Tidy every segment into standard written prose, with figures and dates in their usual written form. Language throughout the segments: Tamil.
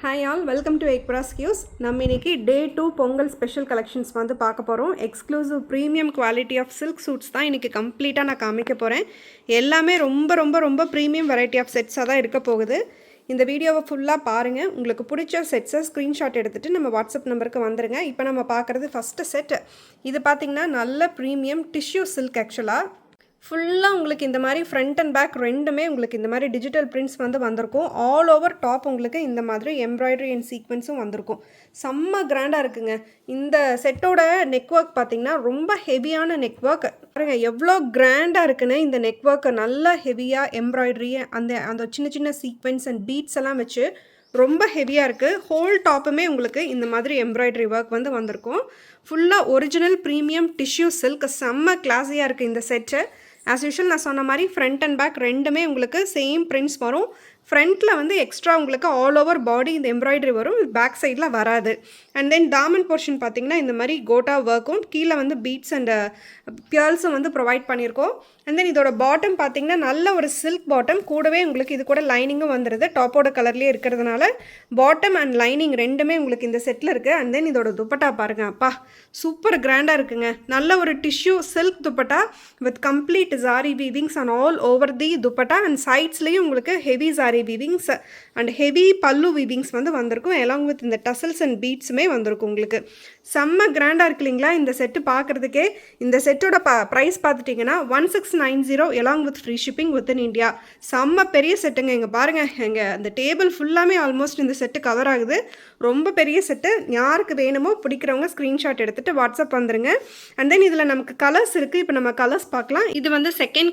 ஹாய் ஆல், வெல்கம் டு எக்ப்ராஸ் கியூஸ். நம்ம இன்னைக்கு டே 2 பொங்கல் ஸ்பெஷல் கலெக்ஷன்ஸ் வந்து பார்க்க போகிறோம். Exclusive premium quality of silk suits தான் இன்றைக்கி கம்ப்ளீட்டாக நான் காமிக்க போகிறேன். எல்லாமே ரொம்ப ரொம்ப ரொம்ப ப்ரீமியம் வெரைட்டி ஆஃப் செட்ஸாக தான் இருக்க போகுது. இந்த வீடியோவை ஃபுல்லாக பாருங்கள். உங்களுக்கு பிடிச்ச செட்ஸை ஸ்க்ரீன்ஷாட் எடுத்துகிட்டு நம்ம வாட்ஸ்அப் நம்பருக்கு வந்துடுங்க. இப்போ நம்ம பார்க்குறது ஃபஸ்ட்டு செட். இது பார்த்திங்கன்னா நல்ல ப்ரீமியம் டிஷ்யூ சில்க். ஆக்சுவலாக ஃபுல்லாக உங்களுக்கு இந்த மாதிரி ஃப்ரண்ட் அண்ட் பேக் ரெண்டுமே உங்களுக்கு இந்த மாதிரி டிஜிட்டல் பிரிண்ட்ஸ் வந்து வந்திருக்கும். ஆல் ஓவர் டாப் உங்களுக்கு இந்த மாதிரி எம்ப்ராய்டரி அண்ட் சீக்வென்ஸும் வந்திருக்கும். செம்ம கிராண்டாக இருக்குங்க. இந்த செட்டோட நெக் ஒர்க் பார்த்திங்கன்னா ரொம்ப ஹெவியான நெக் ஒர்க். பாருங்க எவ்வளோ கிராண்டாக இருக்குன்னு. இந்த நெக் ஒர்க்கை நல்லா ஹெவியாக எம்ப்ராய்டரி அந்த சின்ன சின்ன சீக்வென்ஸ் அண்ட் பீட்ஸ் எல்லாம் வச்சு ரொம்ப ஹெவியாக இருக்குது. ஹோல் டாப்புமே உங்களுக்கு இந்த மாதிரி எம்ப்ராய்டரி ஒர்க் வந்து வந்திருக்கும். ஃபுல்லாக ஒரிஜினல் ப்ரீமியம் டிஷ்யூ சில்க். செம்ம கிளாஸியாக இருக்குது இந்த செட்டு. ஆஸ் யூஷுவல் நான் சொன்ன மாதிரி ஃப்ரண்ட் அண்ட் பேக் ரெண்டுமே உங்களுக்கு சேம் பிரிண்ட்ஸ் வரும். ஃப்ரண்ட்டில் வந்து எக்ஸ்ட்ரா உங்களுக்கு ஆல் ஓவர் பாடி இந்த எம்ப்ராய்டரி வரும், பேக் சைடில் வராது. அண்ட் தென் டாமன் போர்ஷன் பார்த்திங்கன்னா இந்த மாதிரி கோட்டா ஒர்க்கும் கீழே வந்து பீட்ஸ் அண்ட் பியர்ல்ஸும் வந்து ப்ரொவைட் பண்ணியிருக்கோம். அண்ட் தென் இதோட பாட்டம் பார்த்திங்கன்னா நல்ல ஒரு சில்க் பாட்டம், கூடவே உங்களுக்கு இது கூட லைனிங்கும் வந்துடுது. டாப்போட கலர்லேயே இருக்கிறதுனால பாட்டம் அண்ட் லைனிங் ரெண்டுமே உங்களுக்கு இந்த செட்டில் இருக்குது. அண்ட் தென் இதோட துப்பட்டா பாருங்கள், அப்பா சூப்பர் கிராண்டாக இருக்குங்க. நல்ல ஒரு tissue silk dupatta with complete zari weavings and all over the dupatta. And சைட்ஸ்லேயும் உங்களுக்கு heavy zari weavings and heavy pallu weavings வந்து வந்திருக்கும். எலாங் வித் இந்த டசல்ஸ் அண்ட் பீட்ஸுமே வந்திருக்கும். உங்களுக்கு செம்ம கிராண்டாக இருக்கு இல்லைங்களா இந்த செட்டு பார்க்குறதுக்கே. இந்த செட்டோட ப்ரைஸ் பார்த்துட்டிங்கன்னா 1690 along with free shipping with in India. செம்ம பெரிய செட்டுங்க. இங்கே பாருங்கள், எங்கள் அந்த டேபிள் ஃபுல்லாமே ஆல்மோஸ்ட் இந்த செட்டு கவர் ஆகுது. ரொம்ப பெரிய செட்டு. யாருக்கு வேணுமோ பிடிக்கிறவங்க ஸ்க்ரீன்ஷாட் எடுத்துகிட்டு வாட்ஸ்அப் வந்துடுங்க. அண்ட் தென் இதில் நமக்கு கலர்ஸ் இருக்குது. இப்போ நம்ம கலர்ஸ் பார்க்கலாம். இது வந்து செகண்ட்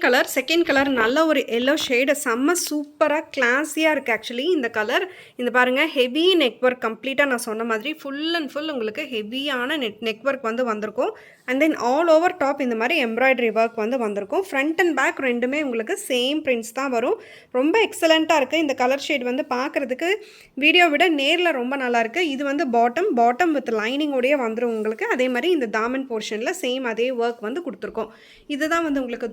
கலர் நல்ல ஒரு எல்லோ ஷேடு. செம்ம சூப்பராக கிளாஸியாக இருக்குது ஆக்சுவலி இந்த கலர். இந்த பாருங்கள், ஹெவி நெக் ஒர்க் கம்ப்ளீட்டாக நான் சொன்ன மாதிரி ஃபுல் அண்ட் ஃபுல் உங்களுக்கு ஹெவியான நெக் ஒர்க் வந்து வந்திருக்கும். And then all over top இந்த மாதிரி எம்ப்ராய்டரி ஒர்க் வந்து வந்திருக்கும். ஃப்ரண்ட் அண்ட் பேக் ரெண்டுமே உங்களுக்கு சேம் பிரிண்ட்ஸ் தான் வரும். ரொம்ப எக்ஸலண்ட்டாக இருக்குது. இந்த கலர் ஷேட் வந்து பார்க்குறதுக்கு வீடியோ விட நேரில் ரொம்ப நல்லாயிருக்கு. இது வந்து பாட்டம் வித் லைனிங்கோடையே வந்துடும் உங்களுக்கு. அதே மாதிரி இந்த தாமன் போர்ஷனில் சேம் அதே ஒர்க் வந்து கொடுத்துருக்கோம். இதுதான் வந்து உங்களுக்கு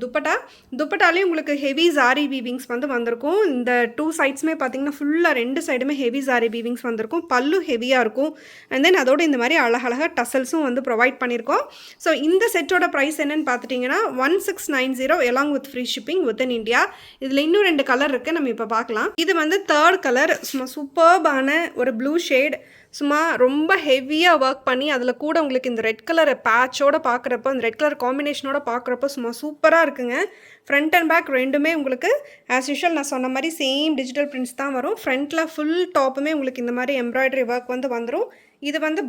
துப்பட்டாலே உங்களுக்கு ஹெவி ஜாரி வீவிங்ஸ் வந்து வந்திருக்கும். இந்த டூ சைட்ஸுமே பார்த்தீங்கன்னா ஃபுல்லாக ரெண்டு சைடுமே ஹெவி ஜாரி வீவிங்ஸ் வந்திருக்கும். பல்லு ஹெவியாக இருக்கும். அண்ட் தென் அதோடு இந்த மாதிரி அழகழகாக டசல்ஸும் வந்து ப்ரொவைட் பண்ணியிருக்கோம். ஸோ இந்த செட்டோட ப்ரைஸ் என்னென்னு பார்த்துட்டிங்கன்னா 1690 along with free shipping with in India. இதில் இன்னும் 2 கலர் இருக்குது, நம்ம இப்போ பார்க்கலாம். இது வந்து தேர்ட் கலர். சும்மா சூப்பர்பான ஒரு ப்ளூ ஷேட். சும்மா ரொம்ப ஹெவியாக ஒர்க் பண்ணி அதில் கூட உங்களுக்கு இந்த ரெட் கலர் பேட்சோடு பார்க்குறப்போ, இந்த ரெட் கலர் காம்பினேஷனோட பார்க்குறப்போ சும்மா சூப்பராக இருக்குங்க. ஃப்ரண்ட் அண்ட் பேக் ரெண்டுமே உங்களுக்கு ஆஸ் யூஷுவல் நான் சொன்ன மாதிரி சேம் டிஜிட்டல் பிரிண்ட்ஸ் தான் வரும். ஃப்ரண்ட்டில் ஃபுல் டாப்புமே உங்களுக்கு இந்த மாதிரி எம்ப்ராய்டரி ஒர்க் வந்து வந்துடும். இது வந்து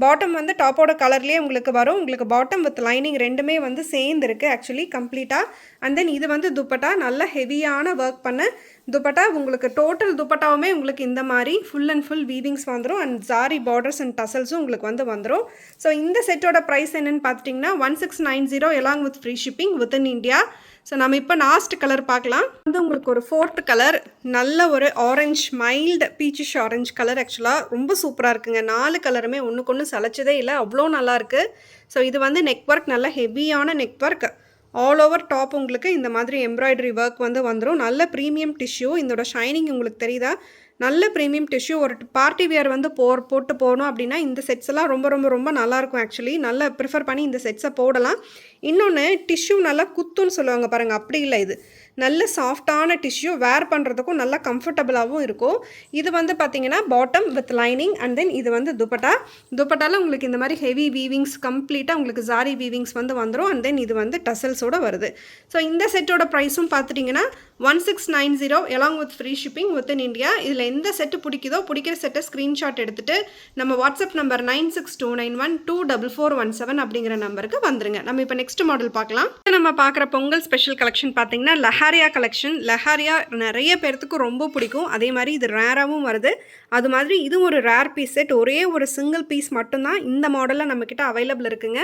பாட்டம் வந்து டாப்போட கலர்லேயே உங்களுக்கு வரும். உங்களுக்கு பாட்டம் வித் லைனிங் ரெண்டுமே வந்து சேர்ந்துருக்கு ஆக்சுவலி கம்ப்ளீட்டாக. அண்ட் தென் இது வந்து துப்பட்டா, நல்ல ஹெவியான ஒர்க் பண்ண துப்பட்டா. உங்களுக்கு டோட்டல் துப்பட்டாவுமே உங்களுக்கு இந்த மாதிரி ஃபுல் அண்ட் ஃபுல் வீவிங்ஸ் வந்துடும். அண்ட் ஜாரி பார்டர்ஸ் அண்ட் டசல்ஸும் உங்களுக்கு வந்து வந்துடும். ஸோ இந்த செட்டோட ப்ரைஸ் என்னென்னு பார்த்துட்டிங்கன்னா 1690 along with free shipping with in India. So நம்ம இப்போ லாஸ்ட் கலர் பார்க்கலாம். வந்து உங்களுக்கு ஒரு ஃபோர்த் கலர், நல்ல ஒரு orange, mild peachish orange colour. ஆக்சுவலாக ரொம்ப சூப்பராக இருக்குங்க. 4 கலருமே ஒன்றுக்கு ஒன்று சளைச்சதே இல்லை, அவ்வளோ நல்லாயிருக்கு. ஸோ இது வந்து நெக் ஒர்க், நல்ல ஹெவியான neck work. All over top உங்களுக்கு இந்த மாதிரி எம்ப்ராய்டரி ஒர்க் வந்து வந்துடும். நல்ல ப்ரீமியம் டிஷ்யூ. இதோட ஷைனிங் உங்களுக்கு தெரியுதா? நல்ல ப்ரீமியம் டிஷ்யூ. ஒரு பார்ட்டி வியர் வந்து போட்டு போகணும் அப்படின்னா இந்த செட்ஸ் எல்லாம் ரொம்ப ரொம்ப ரொம்ப நல்லாயிருக்கும் ஆக்சுவலி. நல்லா ப்ரிஃபர் பண்ணி இந்த செட்ஸை போடலாம். இன்னொன்று, டிஷ்யூ நல்லா குத்துன்னு சொல்லுவாங்க பாருங்கள், அப்படி இல்லை. இது நல்ல சாஃப்டான டிஷ்யூ. வேர் பண்ணுறதுக்கும் நல்லா கம்ஃபர்டபுளாகவும் இருக்கும். இது வந்து பார்த்திங்கன்னா bottom with lining. And then இது வந்து துப்பட்டாவில் உங்களுக்கு இந்த மாதிரி ஹெவி வீவிங்ஸ் கம்ப்ளீட்டாக உங்களுக்கு ஜாரி வீவிங்ஸ் வந்து வந்துடும். அண்ட் தென் இது வந்து டசல்ஸோடு வருது. ஸோ இந்த செட்டோட ப்ரைஸும் பார்த்துட்டிங்கன்னா 1690 along with free shipping with in India. இதில் எந்த செட்டு பிடிக்கிற செட்டை ஸ்க்ரீன்ஷாட் எடுத்துகிட்டு நம்ம வாட்ஸ்அப் நம்பர் 9629124417 அப்படிங்கிற நம்பருக்கு வந்துருங்க. நம்ம இப்போ நெக்ஸ்ட் மாடல் பார்க்கலாம். நம்ம பார்க்குற பொங்கல் ஸ்பெஷல் கலெக்ஷன் பார்த்திங்கன்னா லஹாரியா கலெக்ஷன். லஹாரியா நிறைய பேர்த்துக்கு ரொம்ப பிடிக்கும். அதே மாதிரி இது ரேராகவும் வருது. அது மாதிரி இது ஒரு ரேர் பீஸ் செட். ஒரே ஒரு சிங்கிள் பீஸ் மட்டும்தான் இந்த மாடலில் நம்மக்கிட்ட அவைலபிள் இருக்குங்க.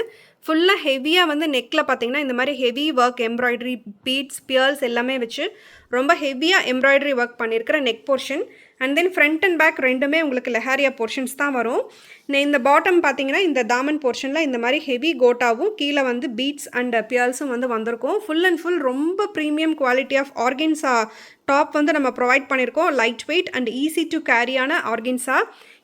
ஃபுல்லாக ஹெவியாக வந்து நெக்கில் பார்த்திங்கன்னா இந்த மாதிரி heavy work embroidery beads pearls எல்லாமே வச்சு ரொம்ப ஹெவியாக எம்ப்ராய்டரி ஒர்க் பண்ணியிருக்கிற neck portion. And then front and back ரெண்டுமே உங்களுக்கு லெஹாரியா போர்ஷன்ஸ் தான் வரும். இந்த பாட்டம் பார்த்தீங்கன்னா இந்த தாமன் போர்ஷனில் இந்த மாதிரி ஹெவி கோட்டாவும் கீழே வந்து பீட்ஸ் அண்ட் பியர்ஸும் வந்து வந்திருக்கும். ஃபுல் அண்ட் ஃபுல் ரொம்ப premium quality of organza top வந்து நம்ம ப்ரொவைட் பண்ணியிருக்கோம். Light weight and easy to கேரியான ஆர்கன்ஸா.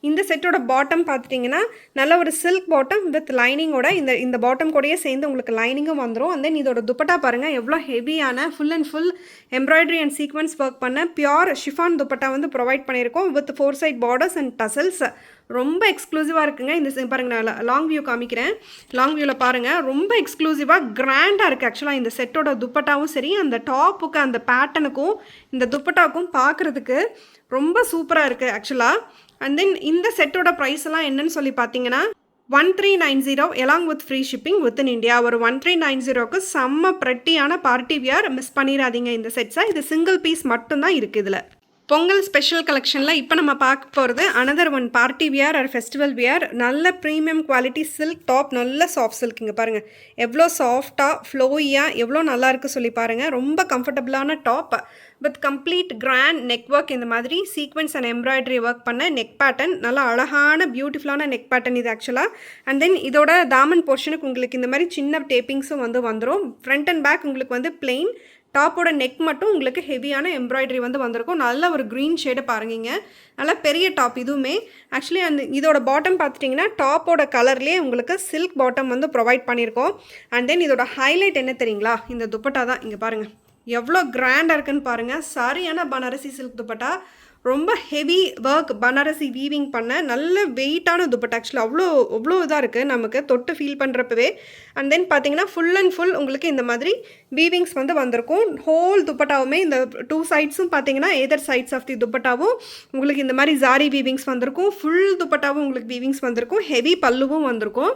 இந்த செட்டோட பாட்டம் பார்த்துட்டிங்கன்னா நல்ல ஒரு சில்க் பாட்டம் வித் லைனிங்கோட இந்த பாட்டம் கூடயே சேர்ந்து உங்களுக்கு லைனிங்கும் வந்துடும். அண்ட் தென் இதோட துப்பட்டா பாருங்கள் எவ்வளோ ஹெவியான full and full embroidery and sequins work பண்ண பியோர் ஷிஃபான் துப்பட்டா வந்து ப்ரொவைட் பண்ணியிருக்கோம் with 4 side borders and tassels. ரொம்ப எக்ஸ்க்ளூசிவாக இருக்குங்க. இந்த பாருங்கள் நான் லாங் வியூ காமிக்கிறேன். லாங் வியூவில் பாருங்கள் ரொம்ப எக்ஸ்க்ளூசிவாக கிராண்டாக இருக்குது. ஆக்சுவலாக இந்த செட்டோட துப்பட்டாவும் சரி அந்த டாப்புக்கு அந்த பேட்டனுக்கும் இந்த துப்பட்டாவுக்கும் பார்க்குறதுக்கு ரொம்ப சூப்பராக இருக்குது ஆக்சுவலாக. அண்ட் தென் இந்த செட்டோட ப்ரைஸ் எல்லாம் என்னன்னு சொல்லி பார்த்தீங்கன்னா 1390 along with free shipping within India. ஒரு 1390க்கு செம்ம ப்ரெட்டியான பார்ட்டி வியர், மிஸ் பண்ணிடாதீங்க இந்த செட்ஸை. இது சிங்கிள் பீஸ் மட்டும்தான் இருக்குது இதில். பொங்கல் ஸ்பெஷல் கலெக்ஷனில் இப்போ நம்ம பார்க்க போகிறது another one party wear or festival wear. நல்ல ப்ரீமியம் குவாலிட்டி சில்க் டாப், நல்ல சாஃப்ட் சில்க். இங்கே பாருங்கள் எவ்வளோ சாஃப்டாக ஃப்ளோயியாக எவ்வளோ நல்லா இருக்குது சொல்லி பாருங்கள். ரொம்ப கம்ஃபர்டபுளான top with complete grand neck work. இந்த மாதிரி சீக்வன்ஸ் அண்ட் எம்ப்ராய்டரி ஒர்க் பண்ண நெக் பேட்டர்ன், நல்லா அழகான பியூட்டிஃபுல்லான நெக் பேட்டர்ன் இது ஆக்சுவலாக. அண்ட் தென் இதோட தாமன் போர்ஷனுக்கு உங்களுக்கு இந்த மாதிரி சின்ன டேப்பிங்ஸும் வந்து வந்துடும். ஃப்ரண்ட் அண்ட் பேக் உங்களுக்கு வந்து பிளெயின், டாப்போட நெக் மட்டும் உங்களுக்கு ஹெவியான எம்ப்ராய்டரி வந்து வந்திருக்கும். நல்ல ஒரு க்ரீன் ஷேடு பாருங்க. நல்லா பெரிய டாப் இதுவுமே. ஆக்சுவலி இதோட பாட்டம் பார்த்துட்டிங்கன்னா டாப்போட கலர்லேயே உங்களுக்கு சில்க் பாட்டம் வந்து ப்ரொவைட் பண்ணியிருக்கோம். அண்ட் தென் இதோட ஹைலைட் என்ன தெரியுங்களா, இந்த துப்பட்டா தான். இங்கே பாருங்கள் எவ்வளோ கிராண்டாக இருக்குன்னு பாருங்கள். சரியான பனாரசி சில்க் துப்பட்டா, ரொம்ப ஹெவி ஒர்க் பனாரசி வீவிங் பண்ண நல்ல வெயிட்டான துப்பட்டா. ஆக்சுவலி அவ்வளோ இதாக இருக்குது நமக்கு தொட்டு ஃபீல் பண்ணுறப்பவே. அண்ட் தென் பார்த்தீங்கன்னா ஃபுல் அண்ட் ஃபுல் உங்களுக்கு இந்த மாதிரி வீவிங்ஸ் வந்து வந்திருக்கும். ஹோல் துப்பட்டாவுமே இந்த 2 சைட்ஸும் பார்த்தீங்கன்னா எதர் சைட்ஸ் ஆஃப் தி துப்பட்டாவும் உங்களுக்கு இந்த மாதிரி ஜாரி வீவிங்ஸ் வந்திருக்கும். ஃபுல் துப்பட்டாவும் உங்களுக்கு வீவிங்ஸ் வந்திருக்கும். ஹெவி பல்லுவும் வந்திருக்கும்.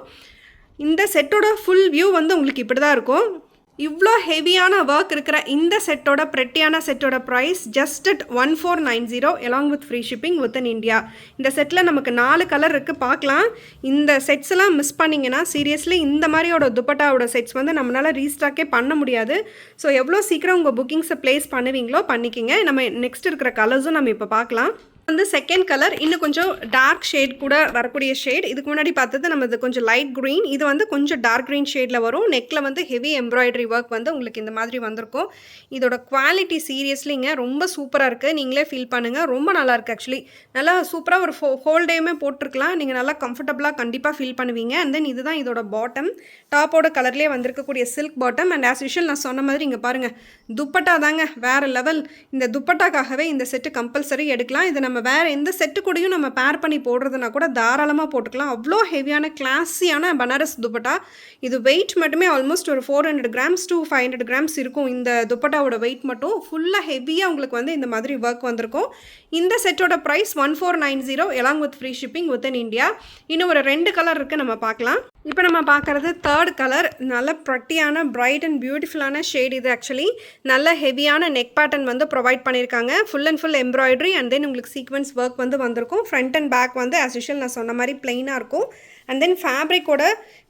இந்த செட்டோட ஃபுல் வியூ வந்து உங்களுக்கு இப்படி தான் இருக்கும். இவ்வளோ ஹெவியான ஒர்க் இருக்கிற இந்த செட்டோட ப்ரெட்டியான செட்டோட price just at 1490 along with free shipping within India. இந்த செட்டில் நமக்கு 4 கலர் இருக்குது, பார்க்கலாம். இந்த செட்ஸ் எல்லாம் மிஸ் பண்ணிங்கன்னா சீரியஸ்லி இந்த மாதிரியோட துப்பட்டாவோட செட்ஸ் வந்து நம்மளால் ரீஸ்டாக்கே பண்ண முடியாது. ஸோ எவ்வளோ சீக்கிரம் உங்கள் புக்கிங்ஸை ப்ளேஸ் பண்ணுவீங்களோ பண்ணிக்கிங்க. நம்ம நெக்ஸ்ட் இருக்கிற கலர்ஸும் நம்ம இப்போ பார்க்கலாம். வந்து செகண்ட் கலர் இன்னும் கொஞ்சம் டார்க் ஷேட் கூட வரக்கூடிய ஷேட். இதுக்கு முன்னாடி பார்த்தது நம்ம இது கொஞ்சம் லைட் க்ரீன், இது வந்து கொஞ்சம் டார்க் க்ரீன் ஷேடில் வரும். நெக்கில் வந்து ஹெவி எம்ப்ராய்டரி ஒர்க் வந்து உங்களுக்கு இந்த மாதிரி வந்திருக்கும். இதோட குவாலிட்டி சீரியஸ்லிங்க ரொம்ப சூப்பராக இருக்குது. நீங்களே ஃபீல் பண்ணுங்கள், ரொம்ப நல்லாயிருக்கு. ஆக்சுவலி நல்லா சூப்பராக ஒரு ஹோல் டேயுமே போட்டிருக்கலாம். நீங்கள் நல்லா கம்ஃபர்டபுளாக கண்டிப்பாக ஃபீல் பண்ணுவீங்க. அண்ட் தென் இதுதான் இதோட பாட்டம், டாப்போட கலர்லேயே வந்திருக்கக்கூடிய silk bottom. And as usual நான் சொன்ன மாதிரி இங்கே பாருங்கள் துப்பட்டா தாங்க வேறு லெவல். இந்த துப்பட்டாக்காகவே இந்த செட்டு கம்பல்சரி எடுக்கலாம். இது நம்ம வேறு எந்த செட்டு கூடயும் நம்ம பேர் பண்ணி போடுறதுனா கூட தாராளமாக போட்டுக்கலாம். அவ்வளோ ஹெவியான கிளாஸியான பனாரஸ் துப்பட்டா. இது வெயிட் மட்டுமே ஆல்மோஸ்ட் ஒரு 400 கிராம்ஸ் to 500 கிராம்ஸ் இருக்கும். இந்த துப்பட்டாவோட வெயிட் மட்டும் ஃபுல்லாக ஹெவியாக உங்களுக்கு வந்து இந்த மாதிரி ஒர்க் வந்திருக்கும். இந்த செட்டோட price 1490 along with free shipping within India. இன்னும் ஒரு 2 கலர் இருக்குது, நம்ம பார்க்கலாம். இப்போ நம்ம பார்க்குறது தேர்ட் கலர். நல்ல ப்ரட்டியான பிரைட் அண்ட் பியூட்டிஃபுல்லான ஷேட் இது. ஆக்சுவலி நல்ல ஹெவியான நெக் பேட்டர்ன் வந்து ப்ரொவைட் பண்ணியிருக்காங்க. Full and full embroidery and then உங்களுக்கு சீக்வன்ஸ் ஒர்க் வந்து வந்திருக்கும். ஃப்ரண்ட் அண்ட் பேக் வந்து ஆஸ் யூஷுவல் நான் சொன்ன மாதிரி பிளெயினாக இருக்கும். அண்ட் தென் ஃபேப்ரிக்கோட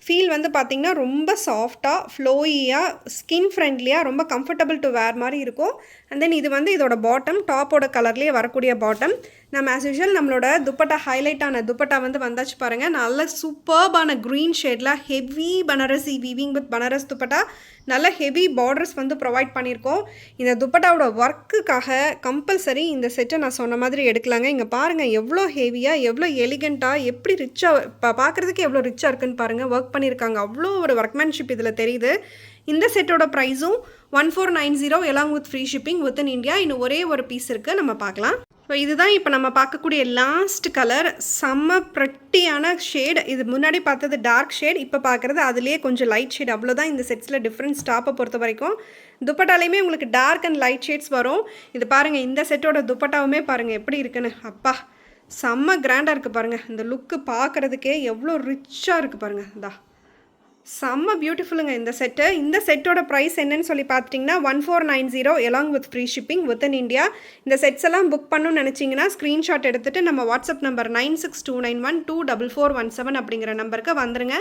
ஃபீல் வந்து பார்த்திங்கன்னா ரொம்ப சாஃப்டாக ஃப்ளோயியாக ஸ்கின் ஃப்ரெண்ட்லியாக ரொம்ப கம்ஃபர்டபுள் டு வேர் மாதிரி இருக்கும். அண்ட் தென் இது வந்து இதோட பாட்டம், டாப்போட கலர்லேயே வரக்கூடிய பாட்டம். நம்ம ஆஸ் யூஷுவல் நம்மளோட துப்பட்டா ஹைலைட்டான துப்பட்டா வந்து வந்தாச்சு பாருங்கள். நல்ல சூப்பர்பான க்ரீன் ஷேடில் heavy Banarasi weaving with Banaras dupatta. நல்ல ஹெவி பார்டர்ஸ் வந்து ப்ரொவைட் பண்ணியிருக்கோம். இந்த துப்பட்டாவோட ஒர்க்குக்காக கம்பல்சரி இந்த செட்டை நான் சொன்ன மாதிரி எடுக்கலாங்க. இங்கே பாருங்கள் எவ்வளோ ஹெவியாக எவ்வளோ எலிகண்ட்டாக எப்படி ரிச்சாக பார்க்குறதுக்கு எவ்வளோ ரிச்சாக இருக்குன்னு பாருங்கள். ஒர்க் பண்ணியிருக்காங்க, அவ்வளோ ஒரு ஒர்க்மேன்ஷிப் இதில் தெரியுது. இந்த செட்டோட ப்ரைஸும் 1490 along with free shipping within India. இன்னும் ஒரே ஒரு பீஸ் இருக்குது, நம்ம பார்க்கலாம். ஸோ இதுதான் இப்போ நம்ம பார்க்கக்கூடிய லாஸ்ட் கலர். செம்ம ப்ரெட்டியான ஷேட். இது முன்னாடி பார்த்தது டார்க் ஷேட், இப்போ பார்க்குறது அதுலேயே கொஞ்சம் லைட் ஷேட். அவ்வளோதான் இந்த செட்ஸில் டிஃப்ரென்ஸ் டாப்பை பொறுத்த வரைக்கும். துப்பட்டாலையுமே உங்களுக்கு டார்க் அண்ட் லைட் ஷேட்ஸ் வரும். இது பாருங்கள், இந்த செட்டோட துப்பட்டாவுமே பாருங்கள் எப்படி இருக்குன்னு. அப்பா செம்ம கிராண்டாக இருக்குது பாருங்கள். இந்த லுக்கு பார்க்குறதுக்கே எவ்வளோ ரிச்சாக இருக்குது பாருங்கள். இந்தா செம்ம பியூட்டிஃபுல்லுங்க இந்த செட்டு. இந்த செட்டோட ப்ரைஸ் என்னன்னு சொல்லி பார்த்துட்டிங்கன்னா 1490 along with free shipping within India. இந்த செட்ஸ் எல்லாம் புக் பண்ணணும்னு நினச்சிங்கன்னா ஸ்க்ரீன்ஷாட் எடுத்துகிட்டு நம்ம வாட்ஸ்அப் நம்பர் 9629124417 அப்படிங்கிற நம்பருக்கு வந்துருங்க.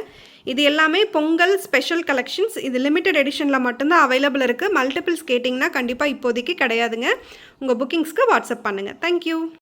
இது எல்லாமே பொங்கல் ஸ்பெஷல் கலெக்ஷன்ஸ். இது லிமிடெட் எடிஷனில் மட்டும்தான் அவைலபிள் இருக்குது. மல்டிபிள்ஸ் கேட்டிங்கன்னா கண்டிப்பாக இப்போதைக்கு கிடையாதுங்க. உங்கள் புக்கிங்ஸ்க்கு வாட்ஸ்அப் பண்ணுங்கள். தேங்க்யூ.